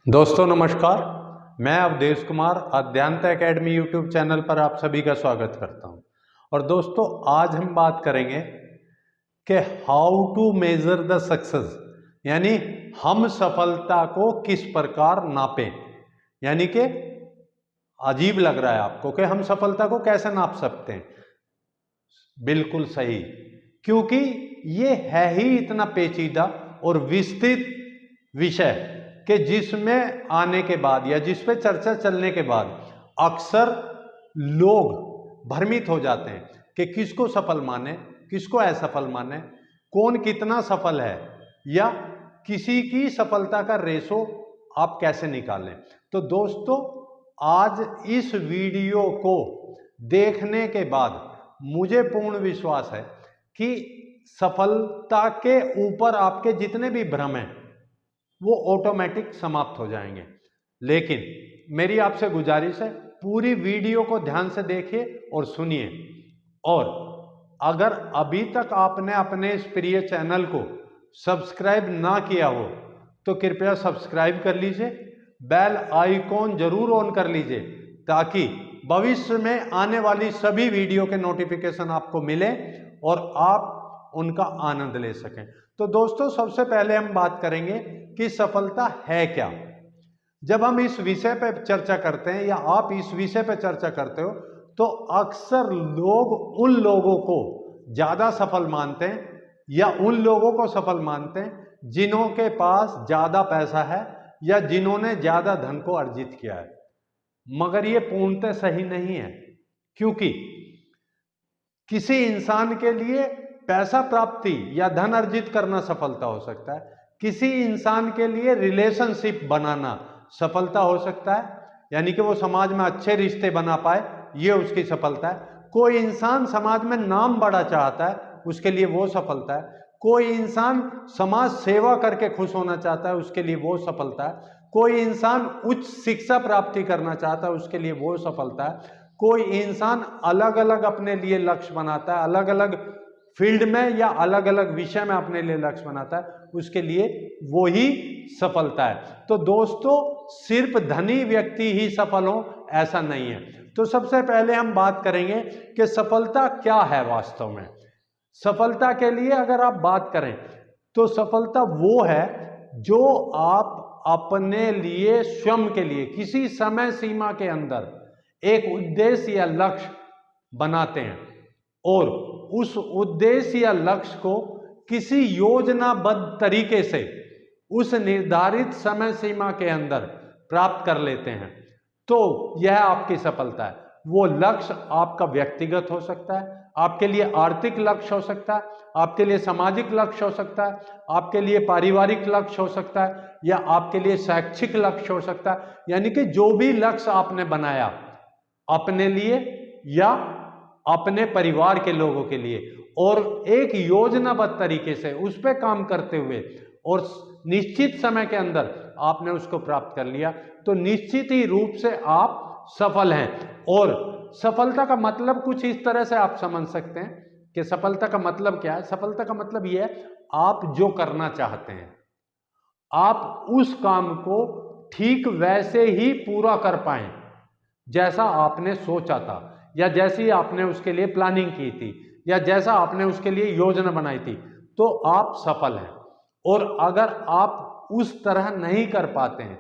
दोस्तों नमस्कार, मैं Avdhesh Kumar Adhyant academy YouTube channel पर आप सभी का स्वागत करता हूं। और दोस्तों आज हम बात करेंगे कि how to measure the success, यानी हम सफलता को किस प्रकार नापें। यानी कि अजीब लग रहा है आपको कि हम सफलता को कैसे नाप सकते हैं। बिल्कुल सही, क्योंकि ये है ही इतना पेचीदा और विस्तृत विषय कि जिसमें आने के बाद या जिस पे चर्चा चलने के बाद अक्सर लोग भ्रमित हो जाते हैं कि किसको सफल माने, किसको असफल माने, कौन कितना सफल है, या किसी की सफलता का रेशो आप कैसे निकालें। तो दोस्तों आज इस वीडियो को देखने के बाद मुझे पूर्ण विश्वास है कि सफलता के ऊपर आपके जितने भी भ्रम हैं वो ऑटोमेटिक समाप्त हो जाएंगे। लेकिन मेरी आपसे गुजारिश है, पूरी वीडियो को ध्यान से देखिए और सुनिए। और अगर अभी तक आपने अपने इस प्रिय चैनल को सब्सक्राइब ना किया हो तो कृपया सब्सक्राइब कर लीजिए, बेल आइकॉन जरूर ऑन कर लीजिए ताकि भविष्य में आने वाली सभी वीडियो के नोटिफिकेशन आपको मिले और आप उनका आनंद ले सकें। तो दोस्तों सबसे पहले हम बात करेंगे कि सफलता है क्या। जब हम इस विषय पर चर्चा करते हैं या आप इस विषय पर चर्चा करते हो तो अक्सर लोग उन लोगों को ज्यादा सफल मानते हैं या उन लोगों को सफल मानते हैं जिन्हों के पास ज्यादा पैसा है या जिन्होंने ज्यादा धन को अर्जित किया है। मगर ये पूर्णतः सही नहीं है, क्योंकि किसी इंसान के लिए पैसा प्राप्ति या धन अर्जित करना सफलता हो सकता है, किसी इंसान के लिए रिलेशनशिप बनाना सफलता हो सकता है, यानी कि वो समाज में अच्छे रिश्ते बना पाए, ये उसकी सफलता है। कोई इंसान समाज में नाम बड़ा चाहता है, उसके लिए वो सफलता है। कोई इंसान समाज सेवा करके खुश होना चाहता है, उसके लिए वो सफलता है। कोई इंसान उच्च शिक्षा प्राप्ति करना चाहता है, उसके लिए वो सफलता है। कोई इंसान अलग अलग अपने लिए लक्ष्य बनाता है, अलग अलग फील्ड में या अलग अलग विषय में अपने लिए लक्ष्य बनाता है, उसके लिए वो ही सफलता है। तो दोस्तों सिर्फ धनी व्यक्ति ही सफल हो ऐसा नहीं है। तो सबसे पहले हम बात करेंगे कि सफलता क्या है वास्तव में। सफलता के लिए अगर आप बात करें तो सफलता वो है जो आप अपने लिए स्वयं के लिए किसी समय सीमा के अंदर एक उद्देश्य या लक्ष्य बनाते हैं और उस उद्देश्य या लक्ष्य को किसी योजनाबद्ध तरीके से उस निर्धारित समय सीमा के अंदर प्राप्त कर लेते हैं, तो यह आपकी सफलता है। वो लक्ष्य आपका व्यक्तिगत हो सकता है, आपके लिए आर्थिक लक्ष्य हो सकता है, आपके लिए सामाजिक लक्ष्य हो सकता है, आपके लिए पारिवारिक लक्ष्य हो सकता है, या आपके लिए शैक्षिक लक्ष्य हो सकता है। यानी कि जो भी लक्ष्य आपने बनाया अपने लिए या अपने परिवार के लोगों के लिए और एक योजनाबद्ध तरीके से उस पर काम करते हुए और निश्चित समय के अंदर आपने उसको प्राप्त कर लिया, तो निश्चित ही रूप से आप सफल हैं। और सफलता का मतलब कुछ इस तरह से आप समझ सकते हैं कि सफलता का मतलब क्या है। सफलता का मतलब यह है आप जो करना चाहते हैं आप उस काम को ठीक वैसे ही पूरा कर पाए जैसा आपने सोचा था, या जैसी आपने उसके लिए प्लानिंग की थी, या जैसा आपने उसके लिए योजना बनाई थी, तो आप सफल हैं। और अगर आप उस तरह नहीं कर पाते हैं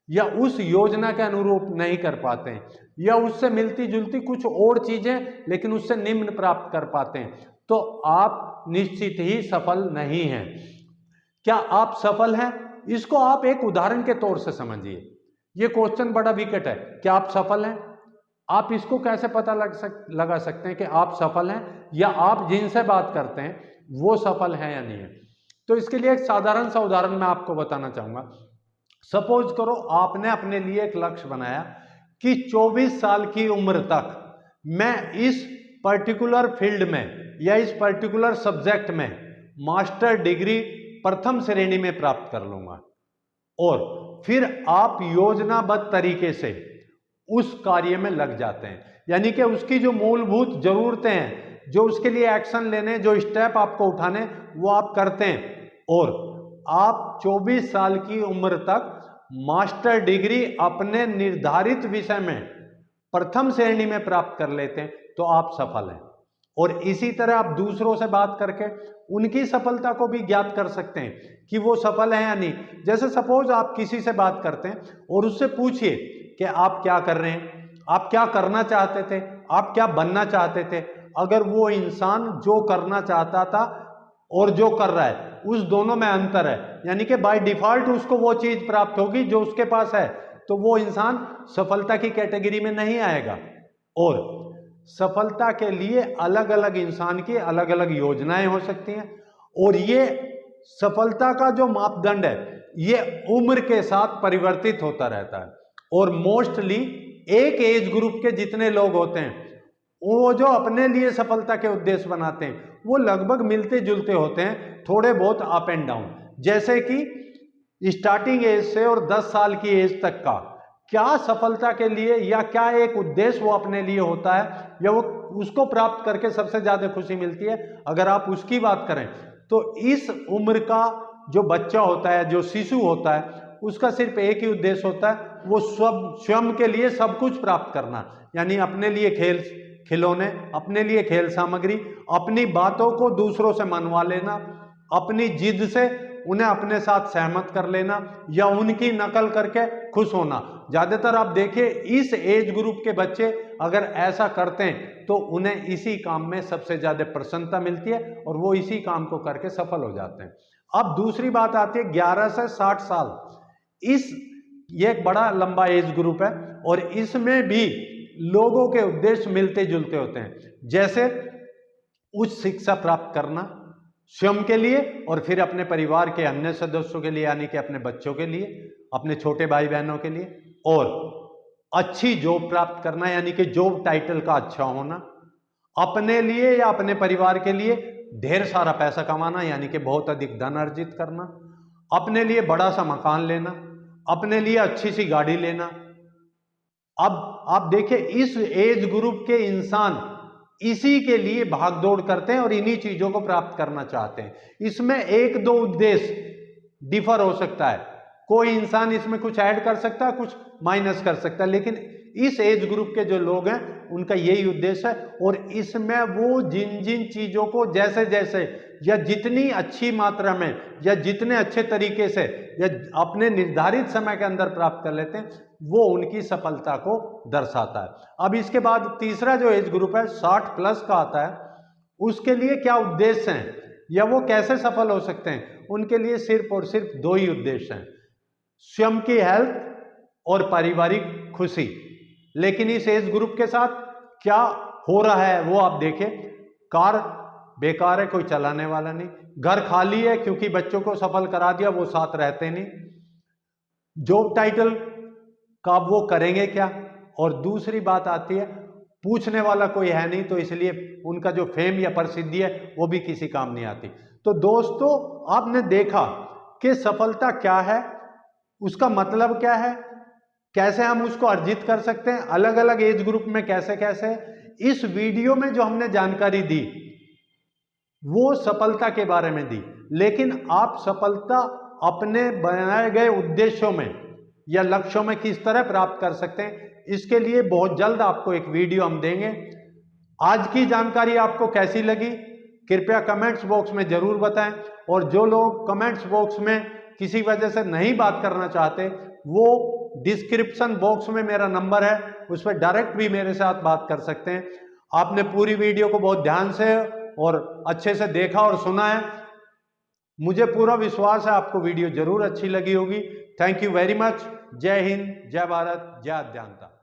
या उस योजना के अनुरूप नहीं कर पाते हैं या उससे मिलती जुलती कुछ और चीजें लेकिन उससे निम्न प्राप्त कर पाते हैं, तो आप निश्चित ही सफल नहीं हैं। क्या आप सफल हैं? इसको आप एक उदाहरण के तौर से समझिए। ये क्वेश्चन बड़ा विकट है, क्या आप सफल हैं? आप इसको कैसे पता लगा सकते हैं कि आप सफल हैं या आप जिनसे बात करते हैं वो सफल हैं या नहीं है? तो इसके लिए एक साधारण सा उदाहरण मैं आपको बताना चाहूंगा। सपोज करो आपने अपने लिए एक लक्ष्य बनाया कि 24 साल की उम्र तक मैं इस पर्टिकुलर फील्ड में या इस पर्टिकुलर सब्जेक्ट में मास्टर डिग्री प्रथम श्रेणी में प्राप्त कर लूंगा। और फिर आप योजनाबद्ध तरीके से उस कार्य में लग जाते हैं, यानी कि उसकी जो मूलभूत जरूरतें हैं, जो उसके लिए एक्शन लेने, जो स्टेप आपको उठाने, वो आप करते हैं और आप 24 साल की उम्र तक मास्टर डिग्री अपने निर्धारित विषय में प्रथम श्रेणी में प्राप्त कर लेते हैं तो आप सफल हैं। और इसी तरह आप दूसरों से बात करके उनकी सफलता को भी ज्ञात कर सकते हैं कि वो सफल है या नहीं। जैसे सपोज आप किसी से बात करते हैं और उससे पूछिए कि आप क्या कर रहे हैं, आप क्या करना चाहते थे, आप क्या बनना चाहते थे। अगर वो इंसान जो करना चाहता था और जो कर रहा है उस दोनों में अंतर है, यानी कि बाय डिफॉल्ट उसको वो चीज प्राप्त होगी जो उसके पास है, तो वो इंसान सफलता की कैटेगरी में नहीं आएगा। और सफलता के लिए अलग अलग इंसान की अलग अलग योजनाएं हो सकती हैं, और ये सफलता का जो मापदंड है ये उम्र के साथ परिवर्तित होता रहता है। और मोस्टली एक एज ग्रुप के जितने लोग होते हैं वो जो अपने लिए सफलता के उद्देश्य बनाते हैं वो लगभग मिलते जुलते होते हैं, थोड़े बहुत अप एंड डाउन। जैसे कि स्टार्टिंग एज से और 10 साल की एज तक का क्या सफलता के लिए या क्या एक उद्देश्य वो अपने लिए होता है या वो उसको प्राप्त करके सबसे ज्यादा खुशी मिलती है, अगर आप उसकी बात करें तो इस उम्र का जो बच्चा होता है, जो शिशु होता है, उसका सिर्फ एक ही उद्देश्य होता है, वो स्वयं के लिए सब कुछ प्राप्त करना। यानी अपने लिए खिलौने, अपने लिए खेल सामग्री, अपनी बातों को दूसरों से मनवा लेना, अपनी जिद से उन्हें अपने साथ सहमत कर लेना या उनकी नकल करके खुश होना। ज्यादातर आप देखिए इस एज ग्रुप के बच्चे अगर ऐसा करते हैं तो उन्हें इसी काम में सबसे ज्यादा प्रसन्नता मिलती है और वो इसी काम को करके सफल हो जाते हैं। अब दूसरी बात आती है 11 से 60 साल। ये एक बड़ा लंबा एज ग्रुप है और इसमें भी लोगों के उद्देश्य मिलते जुलते होते हैं। जैसे उच्च शिक्षा प्राप्त करना स्वयं के लिए और फिर अपने परिवार के अन्य सदस्यों के लिए, यानी कि अपने बच्चों के लिए, अपने छोटे भाई बहनों के लिए, और अच्छी जॉब प्राप्त करना यानी कि जॉब टाइटल का अच्छा होना, अपने लिए या अपने परिवार के लिए ढेर सारा पैसा कमाना यानी कि बहुत अधिक धन अर्जित करना, अपने लिए बड़ा सा मकान लेना, अपने लिए अच्छी सी गाड़ी लेना। अब आप देखिए इस एज ग्रुप के इंसान इसी के लिए भागदौड़ करते हैं और इन्हीं चीजों को प्राप्त करना चाहते हैं। इसमें एक दो उद्देश्य डिफर हो सकता है, कोई इंसान इसमें कुछ ऐड कर सकता है, कुछ माइनस कर सकता है, लेकिन इस एज ग्रुप के जो लोग हैं उनका यही उद्देश्य है। और इसमें वो जिन जिन चीजों को जैसे जैसे या जितनी अच्छी मात्रा में या जितने अच्छे तरीके से या अपने निर्धारित समय के अंदर प्राप्त कर लेते हैं वो उनकी सफलता को दर्शाता है। अब इसके बाद तीसरा जो एज ग्रुप है 60 प्लस का आता है, उसके लिए क्या उद्देश्य हैं या वो कैसे सफल हो सकते हैं। उनके लिए सिर्फ और सिर्फ दो ही उद्देश्य हैं, स्वयं की हेल्थ और पारिवारिक खुशी। लेकिन इस एज ग्रुप के साथ क्या हो रहा है वो आप देखें, कार बेकार है, कोई चलाने वाला नहीं, घर खाली है क्योंकि बच्चों को सफल करा दिया, वो साथ रहते नहीं, जॉब टाइटल का वो करेंगे क्या, और दूसरी बात आती है पूछने वाला कोई है नहीं, तो इसलिए उनका जो फेम या प्रसिद्धि है वो भी किसी काम नहीं आती। तो दोस्तों आपने देखा कि सफलता क्या है, उसका मतलब क्या है, कैसे हम उसको अर्जित कर सकते हैं, अलग अलग एज ग्रुप में कैसे कैसे। इस वीडियो में जो हमने जानकारी दी वो सफलता के बारे में दी, लेकिन आप सफलता अपने बनाए गए उद्देश्यों में या लक्ष्यों में किस तरह प्राप्त कर सकते हैं, इसके लिए बहुत जल्द आपको एक वीडियो हम देंगे। आज की जानकारी आपको कैसी लगी कृपया कमेंट्स बॉक्स में जरूर बताएं, और जो लोग कमेंट्स बॉक्स में किसी वजह से नहीं बात करना चाहते वो डिस्क्रिप्शन बॉक्स में मेरा नंबर है, उस पर डायरेक्ट भी मेरे साथ बात कर सकते हैं। आपने पूरी वीडियो को बहुत ध्यान से और अच्छे से देखा और सुना है, मुझे पूरा विश्वास है आपको वीडियो जरूर अच्छी लगी होगी। Thank you very much. जय हिंद, जय भारत, जय अज्ञानता।